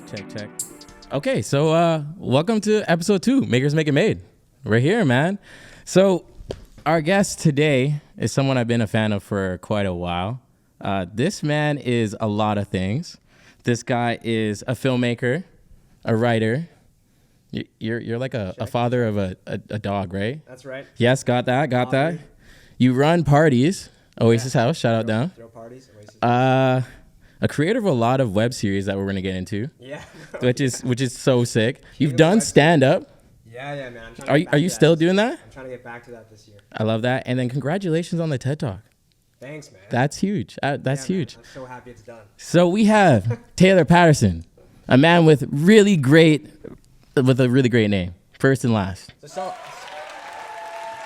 Check. Okay, so welcome to episode 2, Makers Make It Made. We're here, man. So our guest today is someone I've been a fan of for quite a while. This man is a lot of things. This guy is a filmmaker, a writer. You're like a father of a dog, right? That's right. Yes, got that. You run parties, Oasis House, shout out down. Throw parties, Oasis. A creator of a lot of web series that we're gonna get into. Yeah. which is so sick. You've done stand up. Yeah, man. Are you still doing that? I'm trying to get back to that this year. I love that. And then congratulations on the TED Talk. Thanks, man. That's huge. That's huge. Man. I'm so happy it's done. So we have Taylor Patterson, a man with a really great name, first and last.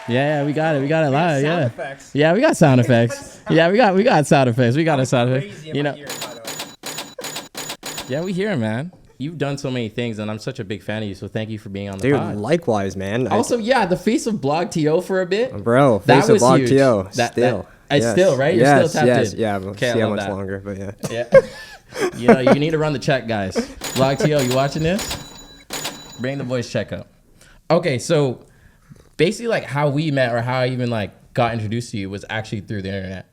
Yeah, we got it. We got it live. Sound Yeah. effects. Yeah, we got sound effects. Yeah, we got sound effects. We got a sound effect. You know. Yeah, we hear him, man. You've done so many things, and I'm such a big fan of you. So thank you for being on the pod. Dude, likewise, man. Also, the face of BlogTO for a bit. Bro, face of BlogTO. Still. It's still, right? You're still tapped in. Yeah, we'll see how much longer, but yeah. Yeah. You need to run the check, guys. BlogTO, you watching this? Bring the voice check up. Okay, so basically like how we met or how I even like got introduced to you was actually through the internet.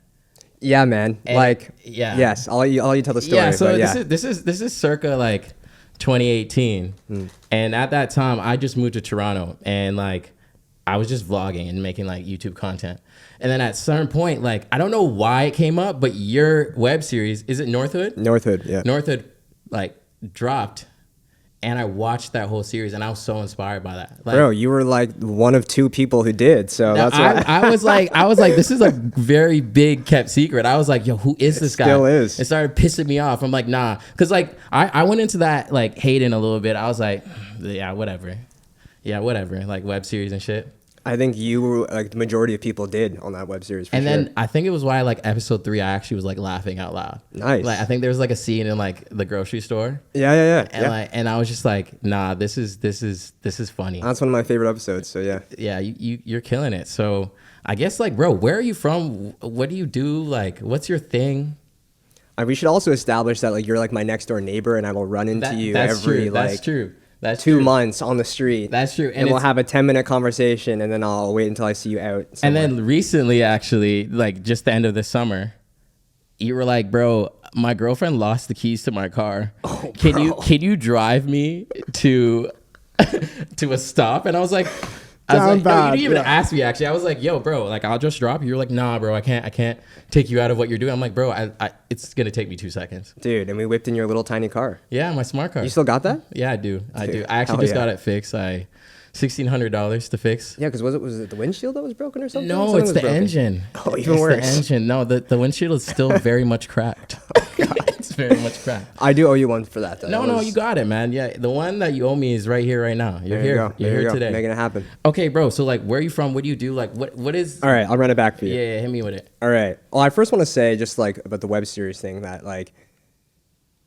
Yeah, man. And Yes, I'll let you tell the story. Yeah, so this is circa like 2018. And at that time I just moved to Toronto and like I was just vlogging and making like YouTube content. And then at some point, like I don't know why it came up, but your web series, is it Northhood? Northhood, yeah. Northhood like dropped. And I watched that whole series, and I was so inspired by that. Like, bro, you were like one of 2 people who did, so that's why. I was like, this is a very big kept secret. I was like, yo, who is this guy? Still is. It started pissing me off. I'm like, nah, because like I went into that like hating a little bit. I was like, yeah, whatever, like web series and shit. I think you were like the majority of people did on that web series. And then I think it was why like episode 3, I actually was like laughing out loud. Nice. Like I think there was like a scene in like the grocery store. Yeah. And I was just like, nah, this is funny. That's one of my favorite episodes. So yeah. Yeah, you're killing it. So I guess like, bro, where are you from? What do you do? Like, what's your thing? We should also establish that like you're like my next door neighbor, and I will run into you every That's like true. That's 2 true. months on the street. That's true. And we'll have a 10-minute conversation, and then I'll wait until I see you out somewhere. And then recently, actually, like just the end of the summer, you were like, bro, my girlfriend lost the keys to my car. Oh, can you drive me to a stop? And I was like, no, you didn't even ask me, actually. I was like, yo, bro, like, I'll just drop you. You're like, nah, bro, I can't take you out of what you're doing. I'm like, bro, it's going to take me 2 seconds. Dude, and we whipped in your little tiny car. Yeah, my smart car. You still got that? Yeah, I do. I actually just got it fixed. $1,600 to fix. Yeah, because was it the windshield that was broken or something? No, it's the engine. Oh, even worse. The engine. No, the windshield is still very much cracked. It's very much cracked. I do owe you one for that, though. No, you got it, man. Yeah, the one that you owe me is right here, right now. You're here. You're here today. Making it happen. Okay, bro. So, like, where are you from? What do you do? Like, what is... All right, I'll run it back for you. Yeah, hit me with it. All right. Well, I first want to say just, like, about the web series thing that, like,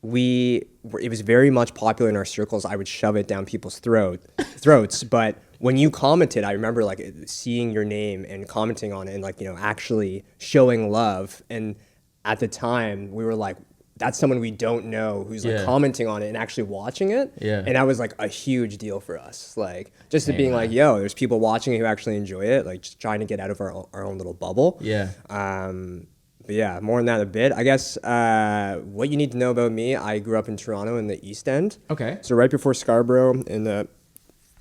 it was very much popular in our circles. I would shove it down people's throats, but when you commented, I remember like seeing your name and commenting on it and like, you know, actually showing love. And at the time we were like, that's someone we don't know who's like commenting on it and actually watching it. Yeah. And that was like a huge deal for us. Like just to being like, yo, there's people watching it who actually enjoy it. Like just trying to get out of our own little bubble. Yeah. But yeah, more on that in a bit. I guess what you need to know about me, I grew up in Toronto in the East End. Okay. So right before Scarborough in the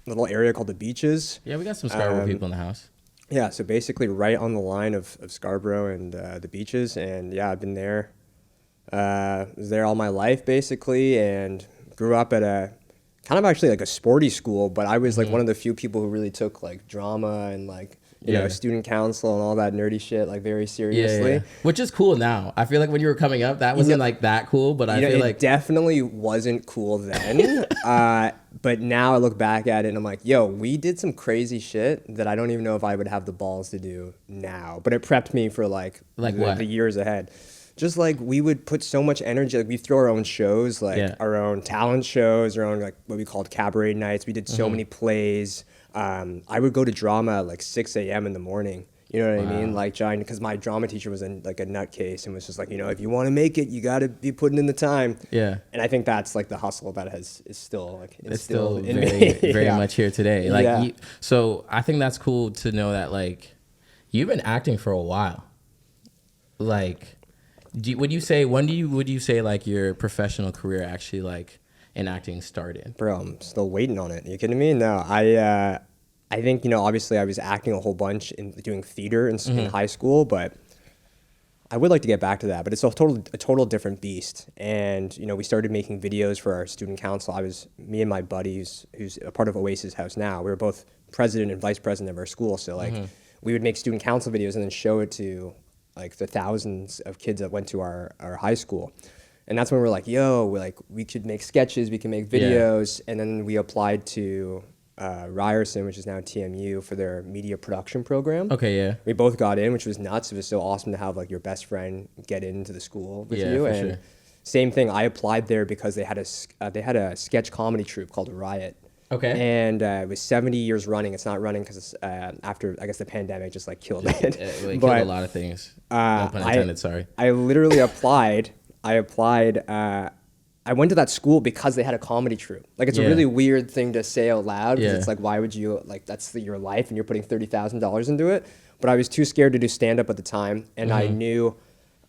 little area called the Beaches. Yeah, we got some Scarborough people in the house. Yeah, so basically right on the line of Scarborough and the Beaches. And yeah, I've been there. Was there all my life basically and grew up at a kind of actually like a sporty school, but I was like one of the few people who really took like drama and like you know, student council and all that nerdy shit, like very seriously. Yeah. Which is cool now. I feel like when you were coming up, that wasn't like that cool, but I feel like it definitely wasn't cool then. But now I look back at it and I'm like, yo, we did some crazy shit that I don't even know if I would have the balls to do now. But it prepped me for like the years ahead. Just like we would put so much energy, like we throw our own shows, like our own talent shows, our own like what we called cabaret nights. We did so many plays. I would go to drama at like 6 a.m. in the morning, You know what I mean? Like trying, because my drama teacher was like a nutcase and was just like, you know, if you want to make it, you got to be putting in the time. Yeah. And I think that's like the hustle that is still like It's still in very, me. very Yeah. much here today. Like, Yeah. so I think that's cool to know that like you've been acting for a while. Like, would you say like your professional career actually like in acting started? Bro, I'm still waiting on it. Are you kidding me? No, I think, you know, obviously I was acting a whole bunch in doing theater in high school, but I would like to get back to that. But it's a total different beast. And, you know, we started making videos for our student council. Me and my buddy who's a part of Oasis House now, we were both president and vice president of our school. So like we would make student council videos and then show it to like the thousands of kids that went to our high school. And that's when we're like, yo, we could make sketches, we can make videos. And then we applied to Ryerson, which is now TMU, for their media production program. Okay, yeah. We both got in, which was nuts. It was so awesome to have like your best friend get into the school with you. For And sure. same thing, I applied there because they had a sketch comedy troupe called Riot. Okay. And it was 70 years running. It's not running because after, I guess, the pandemic just like killed it. It killed a lot of things. No pun intended, sorry. I literally applied. I went to that school because they had a comedy troupe. Like, it's a really weird thing to say out loud, because it's like, why would you, like, that's your life and you're putting $30,000 into it. But I was too scared to do stand-up at the time, and I knew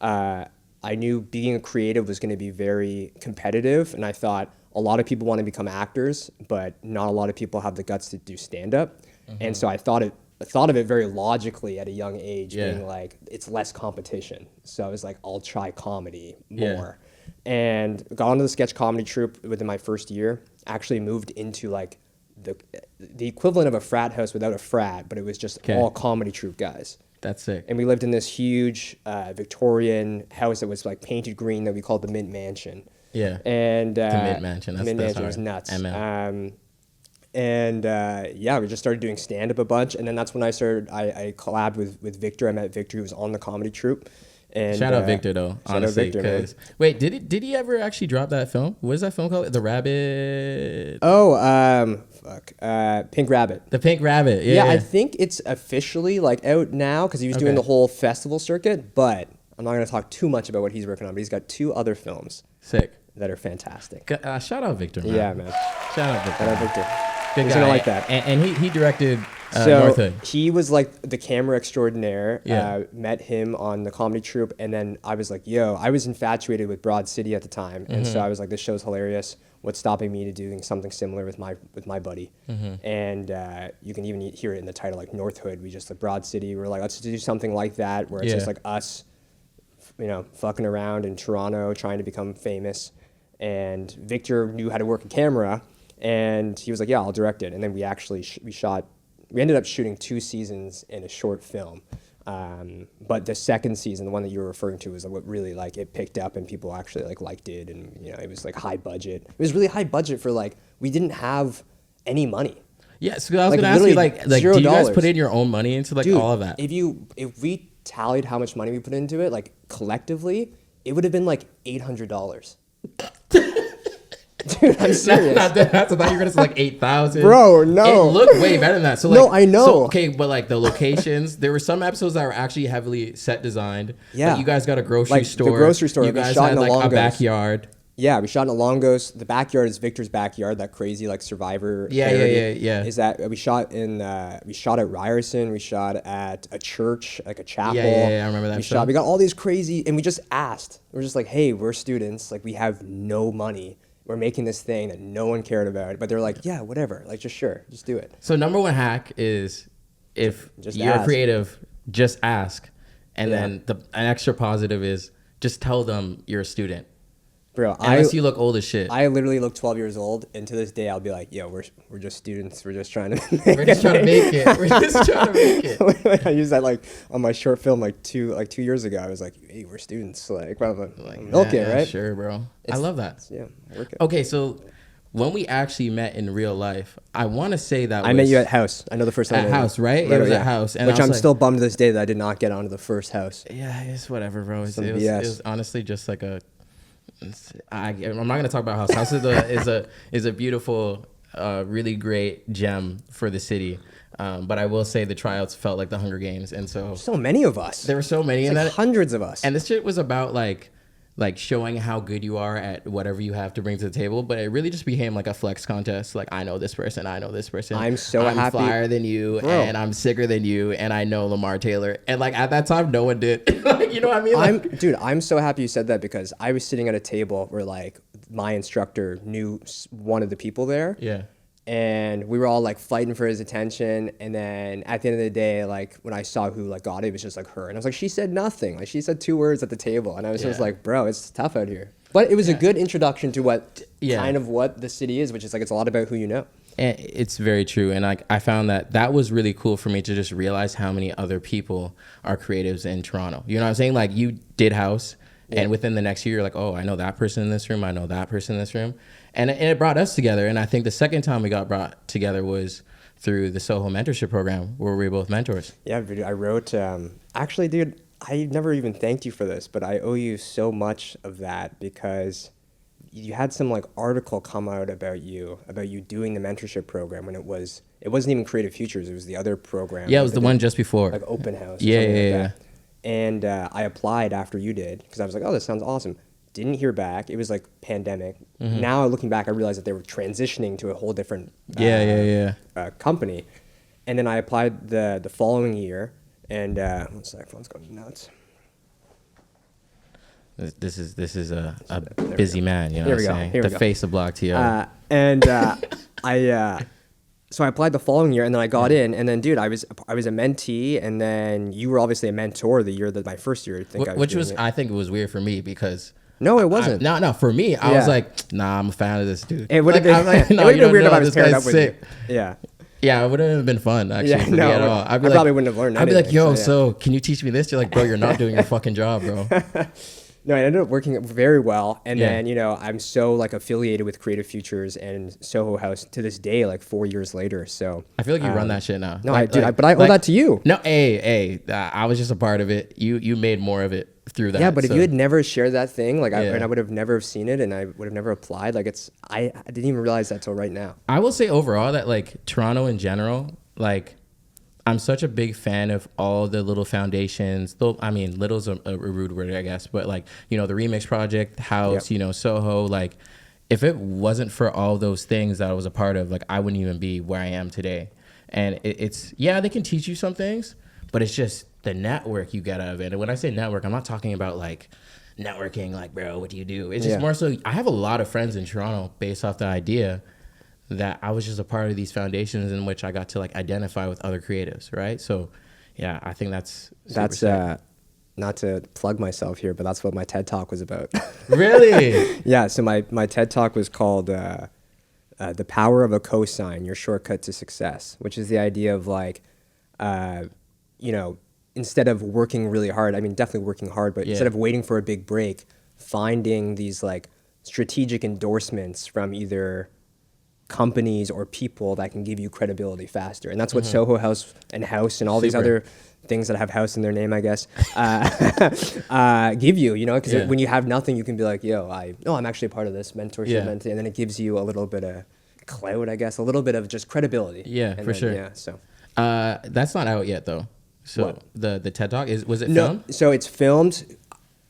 being a creative was going to be very competitive, and I thought a lot of people want to become actors, but not a lot of people have the guts to do stand-up. And so I thought of it very logically at a young age, being like, it's less competition. So I was like, I'll try comedy more. And got onto the sketch comedy troupe within my first year. Actually moved into like the equivalent of a frat house without a frat, but it was just all comedy troupe guys. That's sick. And we lived in this huge Victorian house that was like painted green that we called the Mint Mansion. Yeah. And the Mint Mansion. Mint Mansion was nuts. We just started doing stand-up a bunch, and then that's when I collabed with Victor. I met Victor, who was on the comedy troupe. And shout out Victor though, honestly. Because wait, did he ever actually drop that film? What is that film called? The Rabbit. Oh, Pink Rabbit. The Pink Rabbit. Yeah, I think it's officially like out now because he was doing the whole festival circuit. But I'm not gonna talk too much about what he's working on. But he's got 2 other films. Sick. That are fantastic. Shout out Victor, man. Yeah, man. Shout out Victor. Shout out Victor. Good He's guy. gonna like that. And he directed So North Hood. he was like the camera extraordinaire. Yeah. Met him on the comedy troupe, and then I was like, yo, I was infatuated with Broad City at the time, and so I was like, this show's hilarious. What's stopping me to doing something similar with my buddy? And you can even hear it in the title, like North Hood. We just like Broad City. We're like, let's do something like that, where it's just like us, you know, fucking around in Toronto trying to become famous. And Victor knew how to work a camera. And he was like, yeah, I'll direct it. And then we actually we ended up shooting 2 seasons in a short film. But the second season, the one that you were referring to, was what really like it picked up and people actually like liked it. And, you know, it was like high budget. It was really high budget for like, we didn't have any money. Yeah, so I was going to ask you, like do you guys put in your own money into like all of that? If we tallied how much money we put into it, like collectively, it would have been like $800. Dude, I'm serious. Not that. I thought you were gonna say like 8,000. Bro, no. It looked way better than that. So like, no, I know. So, okay, but like the locations, there were some episodes that were actually heavily set designed. Yeah. Like you guys got a grocery store. The grocery store. You guys had like a backyard. Yeah, we shot in a Longos. The backyard is Victor's backyard. That crazy like Survivor. Yeah. Is that we shot at Ryerson. We shot at a church, like a chapel. Yeah, I remember that. We got all these crazy, and we just asked. We're just like, hey, we're students. Like we have no money. We're making this thing that no one cared about, but they're like, yeah, whatever. Like, just do it. So number 1 hack is if you're creative, just ask, and then an extra positive is just tell them you're a student. Bro, unless you look old as shit. I literally look 12 years old, and to this day, I'll be like, yo, we're just students. We're just trying to make it. We're just trying to make it. I used that like on my short film like 2 years ago. I was like, hey, we're students. Like milk it, right? Sure, bro. I love that. Work it. Okay, so when we actually met in real life, I want to say that I met you at House. I know the first time. At House, right? It was at House. And which I'm still bummed to this day that I did not get onto the first House. Yeah, it's whatever, bro. It was honestly just like a... I'm not gonna talk about House. House is a beautiful a really great gem for the city. But I will say the tryouts felt like the Hunger Games, and So many of us. there were so many, It's and like that hundreds of us. and this shit was about like showing how good you are at whatever you have to bring to the table. But it really just became like a flex contest. Like, I know this person, I know this person. I'm so I'm happy. flyer than you, Bro. and I'm sicker than you, and I know Lamar Taylor. And like at that time, no one did. Like, you know what I mean? Like, I'm so happy you said that, because I was sitting at a table where like my instructor knew one of the people there. yeah. And we were all like fighting for his attention. And then at the end of the day, like when I saw who like got it, it was just like her. And I was like, she said nothing. Like she said 2 words at the table. And I was just Yeah. like, bro, it's tough out here. But it was a good introduction to what Yeah. kind of what the city is, which is like, it's a lot about who you know. And it's very true. And like I found that was really cool for me to just realize how many other people are creatives in Toronto. You know what I'm saying? Like you did house, and within the next year, you're like, oh, I know that person in this room. I know that person in this room. And it brought us together. And I think the second time we got brought together was through the Soho mentorship program, where we were both mentors. Yeah, dude, I wrote, actually, dude, I never even thanked you for this, but I owe you so much of that, because you had some like article come out about you doing the mentorship program when it wasn't even Creative Futures, it was the other program. Yeah, it was the one just before. Like Open House. Or Yeah, something yeah, like yeah. that. And I applied after you did, because I was like, oh, this sounds awesome. Didn't hear back. It was like pandemic. Mm-hmm. Now looking back, I realized that they were transitioning to a whole different company. And then I applied the following year, and one sec, phone's going nuts. This is a busy man, you know Here what we I'm go. saying? Here we The go. face of BlogTO. So I applied the following year, and then I got in, and then dude, I was a mentee, and then you were obviously a mentor the year that my first year. I think I think it was weird for me because no, it wasn't. No, for me, I was like, nah, I'm a fan of this dude. It would have Like, been, I'm like, it no, would you have been don't weird if know, I was this paired guy's up with sick. you. Yeah. Yeah, it would have been fun actually Yeah, for me at all. I probably wouldn't have learned I'd be like, anything, yo, so, yeah. so can you teach me this? You're like, bro, you're not doing your fucking job, bro. No, I ended up working very well, and Yeah. then I'm so like affiliated with Creative Futures and Soho House to this day, like 4 years later. So I feel like you run that shit now. No, Like- but I owe that to you. No, I was just a part of it. You made more of it through that. Yeah, but if so- you had never shared that thing, like Yeah. I would have never seen it, and I would have never applied. Like I didn't even realize that till right now. I will say overall that like Toronto in general, like I'm such a big fan of all the little foundations. Though I mean, little's a rude word, I guess, but like the Remix Project, House, Yep. Soho. Like, if it wasn't for all those things that I was a part of, like I wouldn't even be where I am today. And it's they can teach you some things, but it's just the network you get out of it. And when I say network, I'm not talking about like networking, like bro, what do you do? It's just more so. I have a lot of friends in Toronto based off the idea that I was just a part of these foundations in which I got to like identify with other creatives, right? So, yeah, I think that's sick. Not to plug myself here, but that's what my TED Talk was about. Really? Yeah, so my TED Talk was called The Power of a Cosign, Your Shortcut to Success, which is the idea of like, instead of working really hard, I mean, definitely working hard, but instead of waiting for a big break, finding these like strategic endorsements from either companies or people that can give you credibility faster. And that's what Soho House and House and all these other things that have house in their name, I guess, give you, because when you have nothing, you can be like, yo, I'm actually a part of this mentorship, and then it gives you a little bit of clout, I guess, a little bit of just credibility. Yeah, and for then, sure. Yeah, so. That's not out yet though. So What? the TED Talk was it No, filmed? so it's filmed.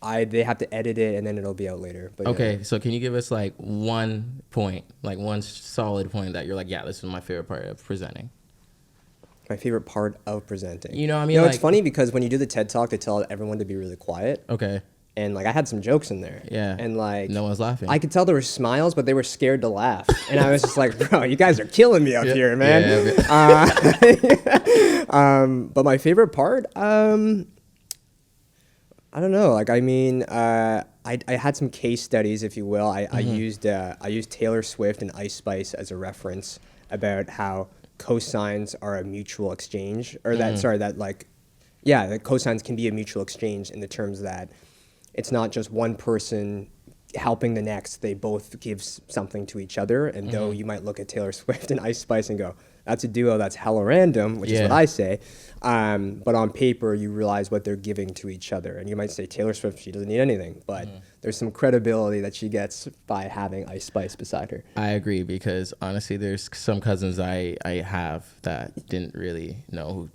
They have to edit it, and then it'll be out later. But Okay, so can you give us like one point, like one solid point that you're like, yeah, this is my favorite part of presenting? my favorite part of presenting. You know what I mean? It's Like- funny because when you do the TED Talk, they tell everyone to be really quiet. Okay. And like I had some jokes in there. Yeah. And like No one's laughing. I could tell there were smiles, but they were scared to laugh. And I was just like, bro, you guys are killing me up here, man. But my favorite part, I don't know. Like, I mean, I had some case studies, if you will. I used Taylor Swift and Ice Spice as a reference about how cosigns are a mutual exchange, or that cosigns can be a mutual exchange in the terms that it's not just one person helping the next. They both give something to each other. And though you might look at Taylor Swift and Ice Spice and go, that's a duo that's hella random, which is what I say. But on paper, you realize what they're giving to each other. And you might say, Taylor Swift, she doesn't need anything. But there's some credibility that she gets by having Ice Spice beside her. I agree, because honestly, there's some cousins I have that didn't really know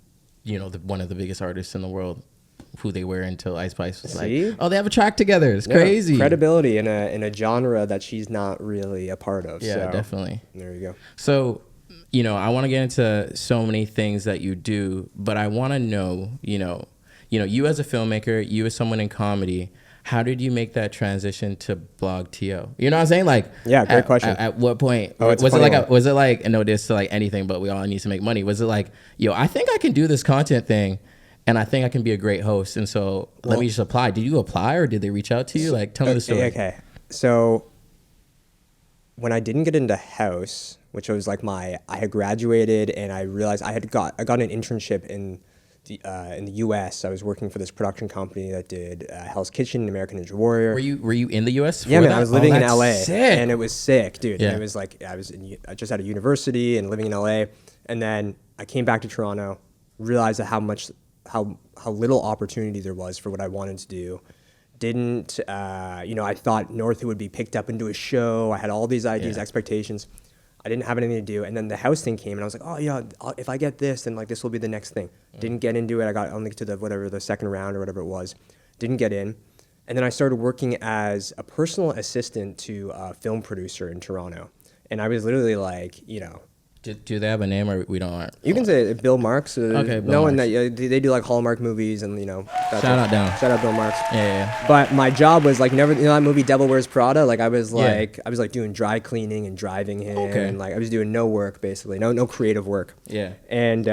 who, one of the biggest artists in the world, who they were until Ice Spice was like, oh, they have a track together. It's crazy. Credibility in a genre that she's not really a part of. Yeah, so, definitely. There you go. So, I want to get into so many things that you do, but I want to know, you as a filmmaker, you as someone in comedy, how did you make that transition to BlogTO? You know what I'm saying? Like, yeah, great question. At what point was it like no diss to like anything, but we all need to make money? Was it like, I think I can do this content thing, and I think I can be a great host, and so let me just apply. Did you apply, or did they reach out to you? Like, tell me the story. Okay, so when I didn't get into House, which was like I had graduated and I realized I got an internship in the U.S. I was working for this production company that did Hell's Kitchen and American Ninja Warrior. Were you in the U.S.? Yeah, man. I was living in L.A. Sick. And it was sick, dude. Yeah. And it was like I just out of university and living in L.A. And then I came back to Toronto, realized how little opportunity there was for what I wanted to do. I thought North would be picked up into a show. I had all these ideas, expectations. I didn't have anything to do. And then the House thing came, and I was like, oh, yeah, if I get this, then like this will be the next thing. Didn't get into it. I got only to the second round or whatever it was. Didn't get in. And then I started working as a personal assistant to a film producer in Toronto. And I was literally like, Do they have a name, or we don't? You can say Bill Marks. Okay, Bill knowing Marks. that they do like Hallmark movies, and shout out Bill Marks. Yeah. But my job was like never. That movie Devil Wears Prada. Like I was like doing dry cleaning and driving him, and like I was doing no work basically, no creative work. Yeah. And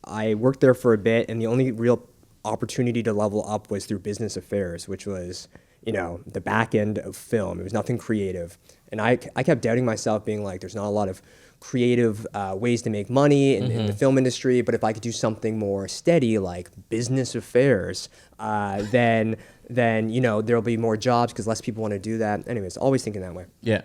I worked there for a bit, and the only real opportunity to level up was through business affairs, which was the back end of film. It was nothing creative, and I kept doubting myself, being like, there's not a lot of creative ways to make money in the film industry, but if I could do something more steady like business affairs, then there'll be more jobs because less people want to do that. Anyways, always thinking that way. Yeah.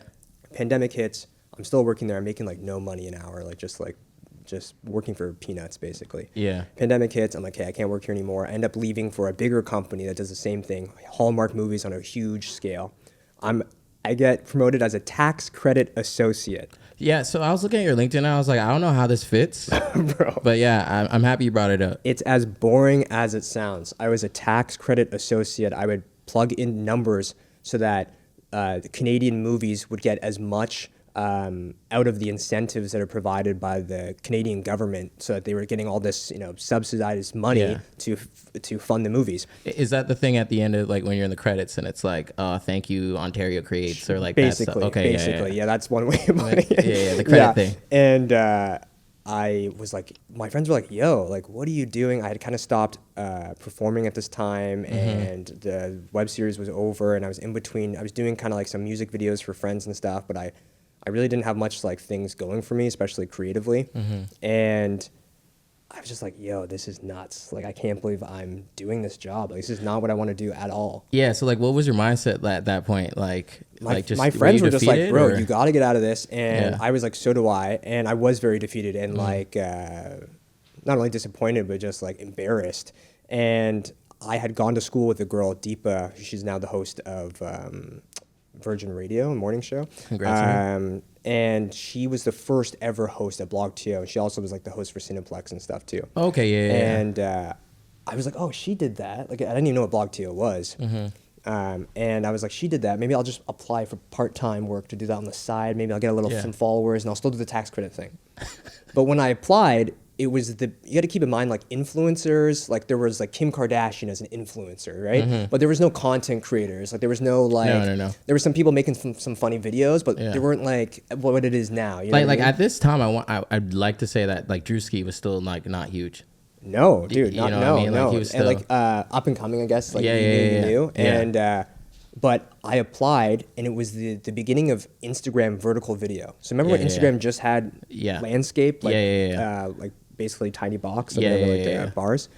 Pandemic hits. I'm still working there. I'm making like no money an hour, just working for peanuts basically. Yeah. Pandemic hits. I'm like, hey, I can't work here anymore. I end up leaving for a bigger company that does the same thing, Hallmark movies on a huge scale. I get promoted as a tax credit associate. Yeah, so I was looking at your LinkedIn and I was like, I don't know how this fits. Bro. But yeah, I'm happy you brought it up. It's as boring as it sounds. I was a tax credit associate. I would plug in numbers so that the Canadian movies would get as much out of the incentives that are provided by the Canadian government, so that they were getting all this, subsidized money to fund the movies. Is that the thing at the end of like when you're in the credits and it's like, thank you, Ontario Creates, or like basically, that stuff? Okay, basically, yeah, that's one way of putting it. Yeah, the credit thing. And I was like, my friends were like, yo, like, what are you doing? I had kind of stopped performing at this time, and the web series was over, and I was in between. I was doing kind of like some music videos for friends and stuff, but I really didn't have much like things going for me, especially creatively. And I was just like, yo, this is nuts. Like, I can't believe I'm doing this job. Like, this is not what I want to do at all. Yeah. So like, what was your mindset at that point? Like my friends were just like, bro, you got to get out of this. And Yeah. I was like, so do I. And I was very defeated and like, not only disappointed, but just like embarrassed. And I had gone to school with a girl, Deepa. She's now the host of Virgin Radio, a morning show. Congrats on her. And she was the first ever host at BlogTO. She also was like the host for Cineplex and stuff too. Okay, yeah. And I was like, oh, she did that. Like, I didn't even know what BlogTO was. And I was like, she did that. Maybe I'll just apply for part-time work to do that on the side. Maybe I'll get some followers, and I'll still do the tax credit thing. But when I applied, it was you got to keep in mind, like, influencers, like there was like Kim Kardashian as an influencer, right? But there was no content creators. Like there was no like, No. There were some people making some funny videos, but they weren't like what it is now. You know Like what I mean? at this time, I'd like to say that like Drewski was still like not huge. No, dude, You know what I mean? Like, he was and still- like up and coming, I guess. Like Yeah, you yeah, yeah. knew. Yeah. And but I applied, and it was the beginning of Instagram vertical video. So remember when Yeah, Instagram just had landscape, like like basically tiny box, like, like bars,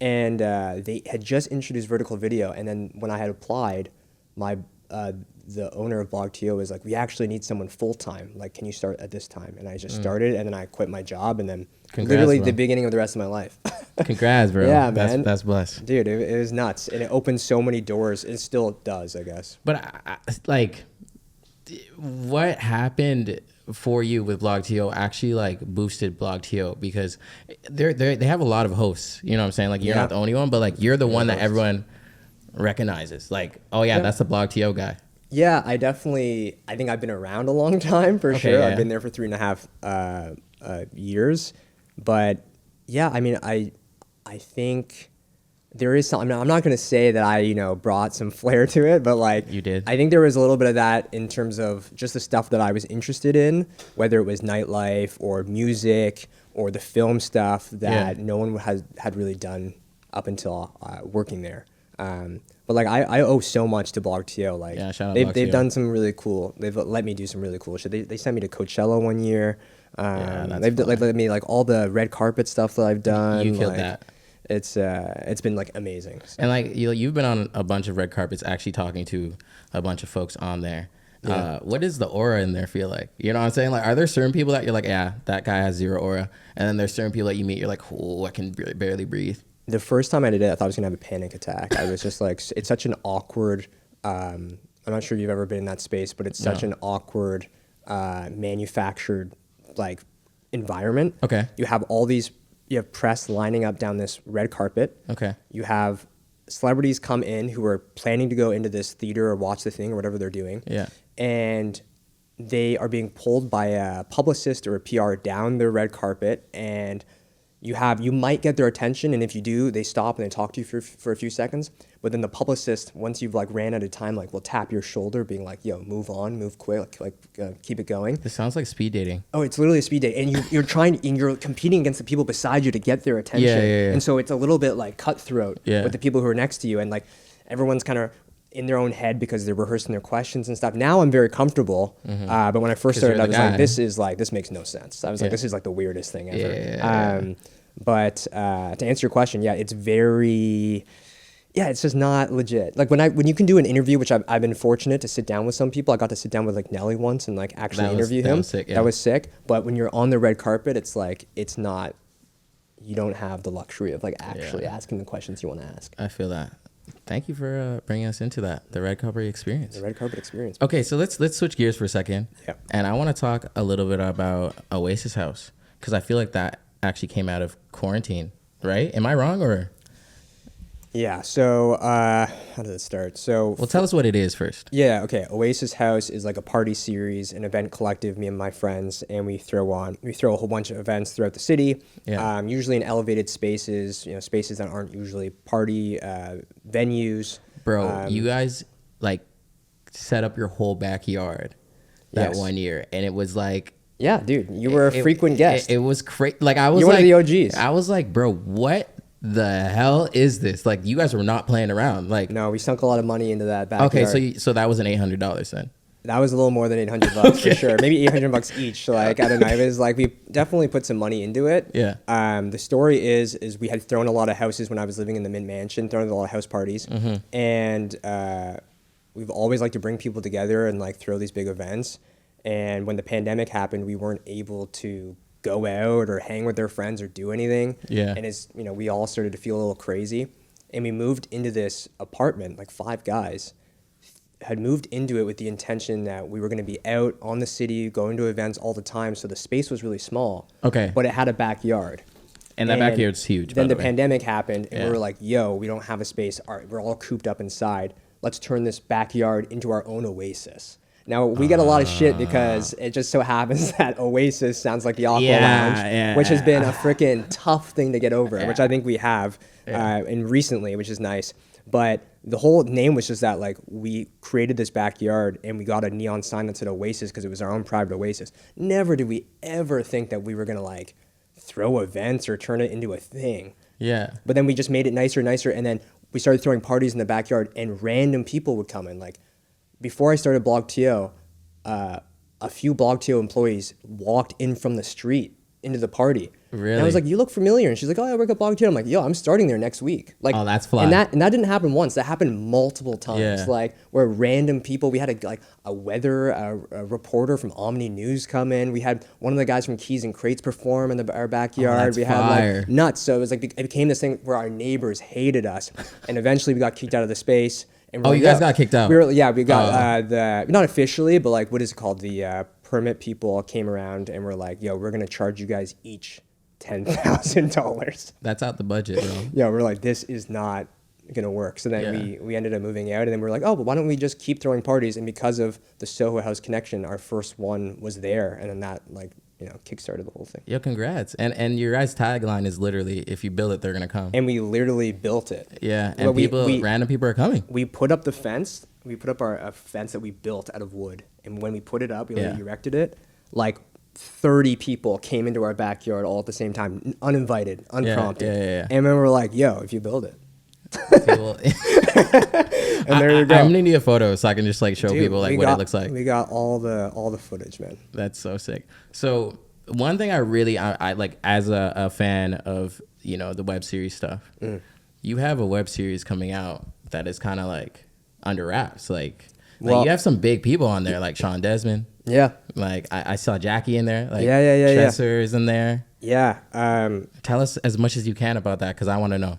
and they had just introduced vertical video. And then when I had applied, my the owner of BlogTO was like, we actually need someone full time. Like, can you start at this time? And I just started, and then I quit my job, and then literally the beginning of the rest of my life. Congrats, bro. Yeah, man. That's blessed. Dude, it was nuts, and it opened so many doors. It still does, I guess. But like, what happened for you with BlogTO actually like boosted BlogTO? Because they have a lot of hosts. You know what I'm saying? Like, you're not the only one, but like, you're the one that everyone recognizes. Like, oh yeah, that's the BlogTO guy. Yeah, I think I've been around a long time for sure. Yeah. I've been there for 3.5 years. But yeah, I mean, I think there is something. I'm not going to say that I, brought some flair to it, but like, You did. I think there was a little bit of that in terms of just the stuff that I was interested in, whether it was nightlife or music or the film stuff that no one had really done up until working there. But like, I owe so much to BlogTO. Like, shout out they've BlogTO. done some really cool. They've let me do some really cool shit. They sent me to Coachella one year. They've let me like all the red carpet stuff that I've done. You killed like, that. It's been like amazing. So. And like, you've been on a bunch of red carpets, actually talking to a bunch of folks on there. Yeah. What does the aura in there feel like? You know what I'm saying? Like, are there certain people that you're like, yeah, that guy has zero aura, and then there's certain people that you meet, you're like, oh, I can barely breathe. The first time I did it, I thought I was gonna have a panic attack. I was just like, it's such an awkward. I'm not sure if you've ever been in that space, but it's such an awkward, manufactured like environment. Okay. You have press lining up down this red carpet. Okay. You have celebrities come in who are planning to go into this theater or watch the thing or whatever they're doing. Yeah. And they are being pulled by a publicist or a PR down the red carpet, and you might get their attention, and if you do, they stop and they talk to you for a few seconds. But then the publicist, once you've like ran out of time, like will tap your shoulder, being like, "Yo, move on, move quick, keep it going." This sounds like speed dating. Oh, it's literally a speed date, and you're competing against the people beside you to get their attention. Yeah. And so it's a little bit like cutthroat with the people who are next to you, and like everyone's kind of in their own head because they're rehearsing their questions and stuff. Now I'm very comfortable, but when I first started, I was like, this makes no sense. I was like, this is like the weirdest thing ever. But to answer your question, it's very, it's just not legit. Like when you can do an interview, which I've been fortunate to sit down with some people. I got to sit down with like Nelly once and like actually interview him. That was sick. Yeah. That was sick. But when you're on the red carpet, it's like, it's not, you don't have the luxury of like actually asking the questions you want to ask. I feel that. Thank you for bringing us into that, the red carpet experience. The red carpet experience. Okay, so let's switch gears for a second. Yeah. And I want to talk a little bit about Oasis House, because I feel like that actually came out of quarantine, right? Am I wrong or? Yeah. So how did it start? Well, tell us what it is first. Yeah. Okay. Oasis House is like a party series, an event collective, me and my friends, and we throw a whole bunch of events throughout the city. Yeah. Usually in elevated spaces, spaces that aren't usually party venues. Bro, you guys like set up your whole backyard that one year, and it was like. Yeah, dude, you were a frequent guest. It was crazy. Like I was You're one of the OGs. I was like, bro, what the hell is this? Like, you guys were not playing around. Like, no, we sunk a lot of money into that backyard. Okay, so that was an $800 then. That was a little more than $800 for sure. Maybe $800 each. Like, I don't know. It was like we definitely put some money into it. Yeah. The story is we had thrown a lot of houses when I was living in the Mint Mansion, thrown a lot of house parties, and we've always liked to bring people together and like throw these big events. And when the pandemic happened, we weren't able to go out or hang with their friends or do anything. Yeah. And we all started to feel a little crazy. And we moved into this apartment, like 5 guys had moved into it with the intention that we were going to be out on the city, going to events all the time. So the space was really small. Okay. But it had a backyard. And that backyard's huge. Then the pandemic happened, and we were like, yo, we don't have a space. All right, we're all cooped up inside. Let's turn this backyard into our own oasis. Now, we get a lot of shit because it just so happens that Oasis sounds like the Aqua Lounge, which has been a freaking tough thing to get over, which I think we have and recently, which is nice. But the whole name was just that, like, we created this backyard and we got a neon sign that said Oasis because it was our own private oasis. Never did we ever think that we were going to, like, throw events or turn it into a thing. Yeah. But then we just made it nicer and nicer, and then we started throwing parties in the backyard, and random people would come in, like, before I started BlogTO, a few BlogTO employees walked in from the street into the party. Really? And I was like, you look familiar. And she's like, oh, I work at BlogTO. I'm like, yo, I'm starting there next week. Like, Oh, that's fly. And that didn't happen once. That happened multiple times. Yeah. Like, where random people, we had a reporter from Omni News come in. We had one of the guys from Keys and Crates perform in our backyard. That's we had fire. like nuts. So it was like, it became this thing where our neighbors hated us. And eventually we got kicked out of the space. And we're Oh, like, you guys yo. got kicked out? We got not officially, but like, what is it called? The permit people came around and were like, yo, we're going to charge you guys each $10,000. That's out the budget, bro. Yeah, we're like, this is not gonna work. So then we ended up moving out, and then we're like, oh, but why don't we just keep throwing parties? And because of the Soho House connection, our first one was there, and then that kickstarted the whole thing. Yo, congrats. And your guys' tagline is literally, if you build it, they're gonna come. And we literally built it. Yeah, and random people are coming. We put up the fence. We put up a fence that we built out of wood, and when we put it up, we erected it. Like 30 people came into our backyard all at the same time, uninvited, unprompted. Yeah. And then we're like, yo, if you build it. And there you go. I'm gonna need a photo so I can just like show people like what it looks like. We got all the footage, man. That's so sick. So one thing I like as a fan of, the web series stuff, you have a web series coming out that is kind of like under wraps. Like you have some big people on there, like Sean Desmond. Yeah. Like I saw Jackie in there. Like Chesser is in there. Yeah. Tell us as much as you can about that, because I want to know.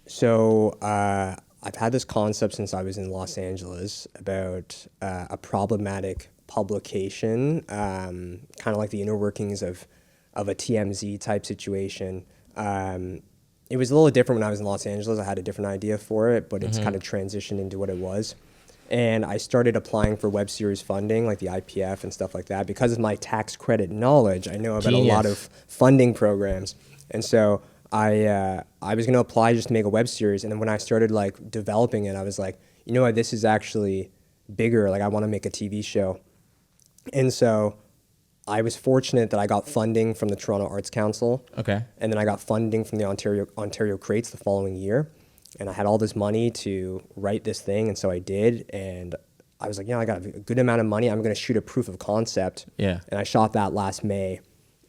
So I've had this concept since I was in Los Angeles about a problematic publication, kind of like the inner workings of a TMZ type situation. It was a little different when I was in Los Angeles. I had a different idea for it, but it's kind of transitioned into what it was. And I started applying for web series funding, like the IPF and stuff like that. Because of my tax credit knowledge, I know about a lot of funding programs. And so I was going to apply just to make a web series. And then when I started like developing it, I was like, you know what, this is actually bigger. Like I want to make a TV show. And so I was fortunate that I got funding from the Toronto Arts Council. Okay. And then I got funding from the Ontario Crates the following year. And I had all this money to write this thing, and so I did. And I was like, I got a good amount of money. I'm going to shoot a proof of concept. Yeah. And I shot that last May.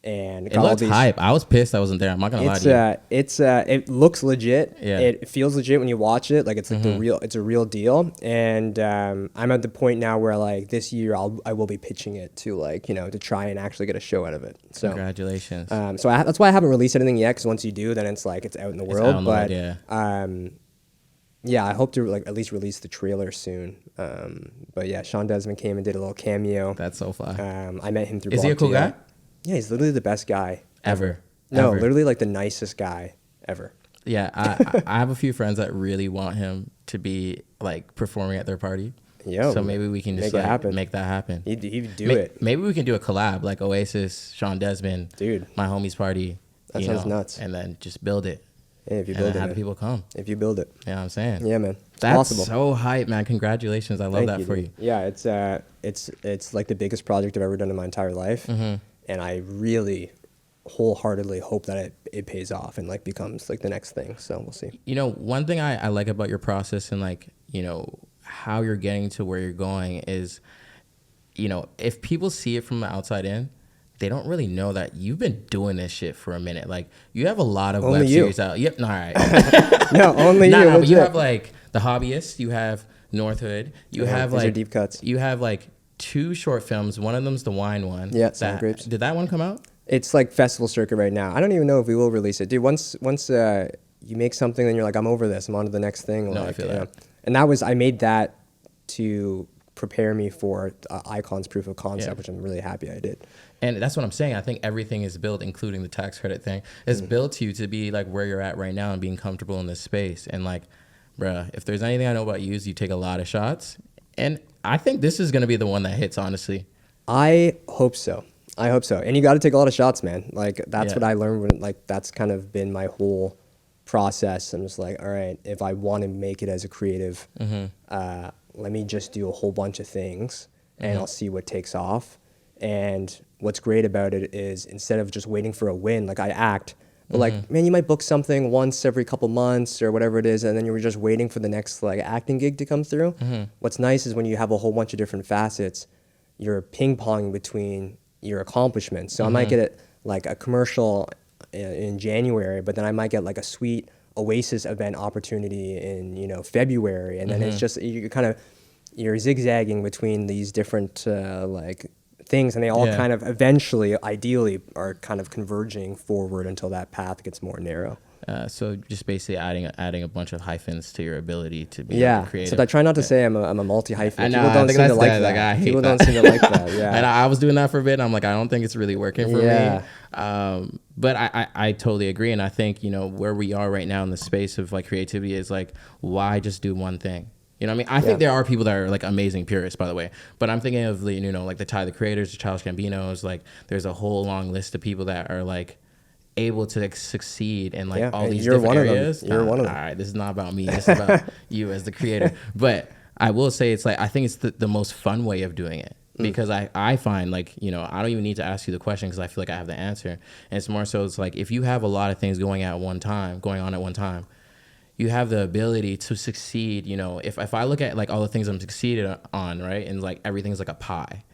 And it looked hype. I was pissed I wasn't there. I'm not gonna lie to you. It looks legit. Yeah. It feels legit when you watch it. Like it's like it's a real deal. And I'm at the point now where like this year I will be pitching it to like to try and actually get a show out of it. So congratulations. So that's why I haven't released anything yet, because once you do, then it's like it's out in the world. But I hope to like at least release the trailer soon. But yeah, Sean Desmond came and did a little cameo. That's so fly. I met him through. Is he a cool guy? Yeah, he's literally the best guy ever. No, literally like the nicest guy ever. Yeah, I have a few friends that really want him to be like performing at their party. Yo, so maybe we can just make that happen. He'd do it. Maybe we can do a collab like Oasis, Sean Desmond, dude, my homie's party. That sounds nuts. And then just build it. Yeah, if you build it, have people come. If you build it, you know what I'm saying? Yeah, man. That's possible. So hype, man. Congratulations. I love that for you. Yeah, it's like the biggest project I've ever done in my entire life. And I really wholeheartedly hope that it pays off and like becomes like the next thing. So we'll see. One thing I like about your process and like, how you're getting to where you're going is, if people see it from the outside in, they don't really know that you've been doing this shit for a minute. Like you have a lot of web series out. Yep. No, all right. No, only you. But you have like The Hobbyist, you have Northhood, you have like deep cuts. You have like 2 short films. One of them's the wine one. Yeah, Sour Grapes. Did that one come out? It's like festival circuit right now. I don't even know if we will release it, dude. Once you make something, then you're like, I'm over this. I'm on to the next thing. No, like, I feel that. And I made that to prepare me for Icon's proof of concept, which I'm really happy I did. And that's what I'm saying. I think everything is built, including the tax credit thing, is built you to be like where you're at right now and being comfortable in this space. And like, bruh, if there's anything I know about you is you take a lot of shots. And I think this is going to be the one that hits, honestly. I hope so. And you got to take a lot of shots, man. Like that's what I learned when like that's kind of been my whole process. I'm just like, all right, if I want to make it as a creative, let me just do a whole bunch of things and I'll see what takes off. And what's great about it is instead of just waiting for a win, like I act, but like, man, you might book something once every couple months or whatever it is, and then you were just waiting for the next like acting gig to come through. What's nice is when you have a whole bunch of different facets, you're ping-ponging between your accomplishments. So I might get like a commercial in January, but then I might get like a sweet Oasis event opportunity in, you know, February. And then it's just, you're zigzagging between these different like things, and they all kind of eventually, ideally, are kind of converging forward until that path gets more narrow. So just basically adding a bunch of hyphens to your ability to be creative. So I try not to say I'm a multi-hyphen. I know, People don't seem to like that. Like, I hate People that. don't seem to like that. Yeah. And I was doing that for a bit. And I'm like, I don't think it's really working for me. But I totally agree. And I think, you know, where we are right now in the space of like creativity is like, why just do one thing? You know what I mean? I think there are people that are like amazing purists, by the way. But I'm thinking of, you know, like the Tyler Creators, the Childish Gambinos. Like there's a whole long list of people that are like able to like, succeed in like all these different areas. You're one of them. All right, this is not about me. This is about you as the creator. But I will say it's like, I think it's the most fun way of doing it. Because I find like, you know, I don't even need to ask you the question because I feel like I have the answer. And it's more so it's like if you have a lot of things going on at one time, you have the ability to succeed. You know, if I look at like all the things I'm succeeded on, right, and like everything's like a pie.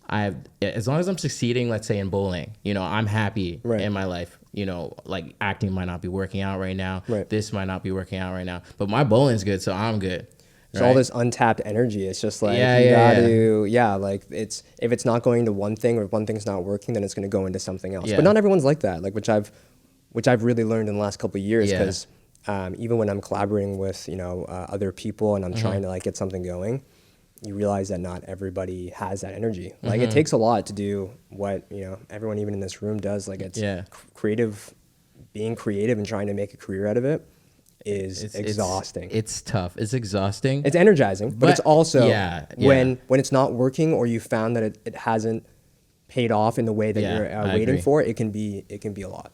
As long as I'm succeeding, let's say in bowling, you know, I'm happy in my life. You know, like acting might not be working out right now. This might not be working out right now, but my bowling's good, so I'm good. It's all this untapped energy. It's just like like it's if it's not going to one thing or if one thing's not working, then it's going to go into something else. But not everyone's like that. Like which I've really learned in the last couple of years because even when I'm collaborating with, you know, other people and I'm trying to like get something going, you realize that not everybody has that energy. Like it takes a lot to do what, you know, everyone even in this room does. Like it's being creative and trying to make a career out of it is exhausting. It's tough. It's exhausting. It's energizing, but it's also when it's not working or you found that it hasn't paid off in the way that you're waiting for, it can be a lot.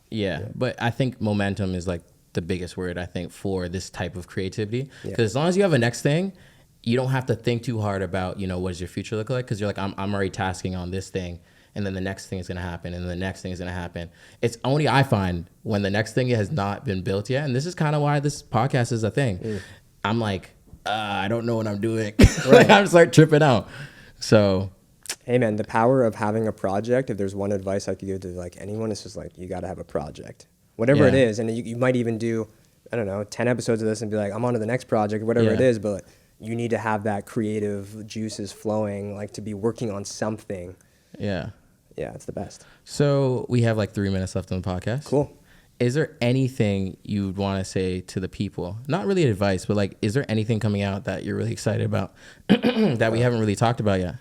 But I think momentum is like the biggest word I think for this type of creativity, because as long as you have a next thing, you don't have to think too hard about, you know, what does your future look like, because you're like, I'm already tasking on this thing, and then the next thing is going to happen, and the next thing is going to happen. It's only, I find, when the next thing has not been built yet, and this is kind of why this podcast is a thing. I'm like, I don't know what I'm doing. Like, I'm just like tripping out. So, hey man, the power of having a project, if there's one advice I could give to like anyone, it's just like, you got to have a project, whatever it is. And you might even do, I don't know, 10 episodes of this and be like, I'm on to the next project, whatever it is, but you need to have that creative juices flowing, like to be working on something. Yeah, it's the best. So we have like 3 minutes left on the podcast. Cool. Is there anything you'd want to say to the people? Not really advice, but like, is there anything coming out that you're really excited about that we haven't really talked about yet?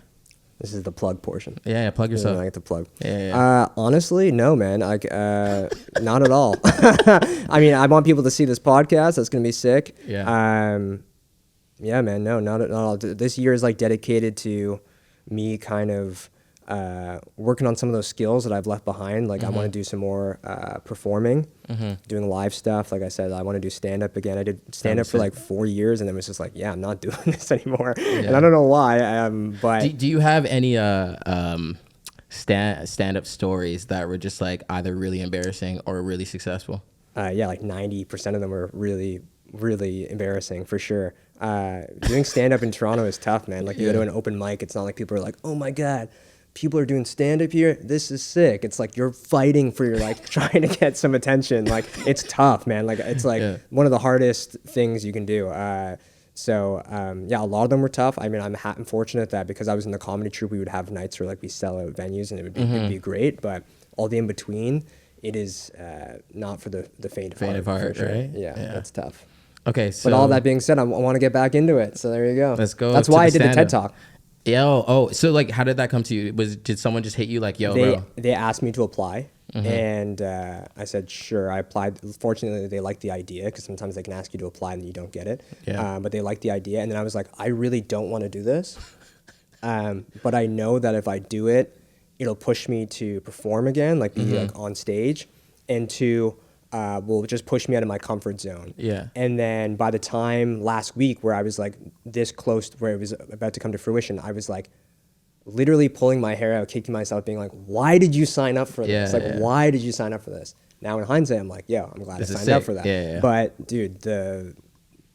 This is the plug portion. Yeah, plug yourself. I get to plug. Yeah. Honestly, no, man. Like, not at all. I mean, I want people to see this podcast. That's gonna be sick. Yeah, man. No, not at all. This year is like dedicated to me kind of working on some of those skills that I've left behind. Like I want to do some more performing, doing live stuff. Like I said, I want to do stand-up again. I did stand-up for like 4 years, and then it was just like, I'm not doing this anymore. And I don't know why. But do you have any stand-up stories that were just like either really embarrassing or really successful? Like 90% of them were really, really embarrassing for sure. Doing stand-up in Toronto is tough, man. Like you go to an open mic, it's not like people are like, oh my God, people are doing stand-up here, this is sick. It's like you're fighting for your, like, trying to get some attention. Like, it's tough, man. Like, it's like one of the hardest things you can do. So a lot of them were tough. I mean, I'm fortunate that because I was in the comedy troupe, we would have nights where like we sell out venues and it'd be great. But all the in between, it is not for the faint of heart, sure. Right? Yeah, that's tough. Okay, so but all that being said, I want to get back into it. So there you go. Let's go. That's why I did the TED Talk. So like, how did that come to you? Did someone just hit you like, bro? They asked me to apply, and I said sure. I applied. Fortunately, they liked the idea because sometimes they can ask you to apply and you don't get it. But they liked the idea, and then I was like, I really don't want to do this, but I know that if I do it, it'll push me to perform again, like be like on stage, and to will just push me out of my comfort zone. And then by the time last week where I was like this close to where it was about to come to fruition, I was like literally pulling my hair out, kicking myself, being like, why did you sign up for this? Why did you sign up for this? Now in hindsight, I'm like, I'm glad I signed up for that. But dude, the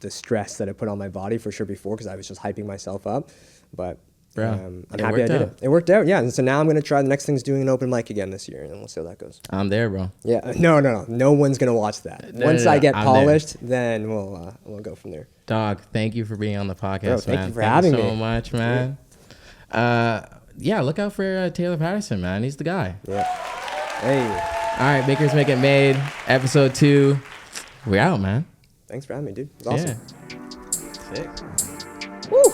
stress that I put on my body for sure before, because I was just hyping myself up. But Bro, I'm happy I did it. It worked out, yeah. And so now I'm gonna try. The next thing's doing an open mic again this year, and we'll see how that goes. I'm there, bro. Yeah, no one's gonna watch that. Once I get polished, then we'll go from there. Dog, thank you for being on the podcast, Bro, thank man. you for having me so much, man. Yeah, look out for Taylor Patterson, man. He's the guy. Yeah. Hey. All right, Makers Make It Made, episode 2. We're out, man. Thanks for having me, dude. It was awesome. Yeah. Sick. Woo.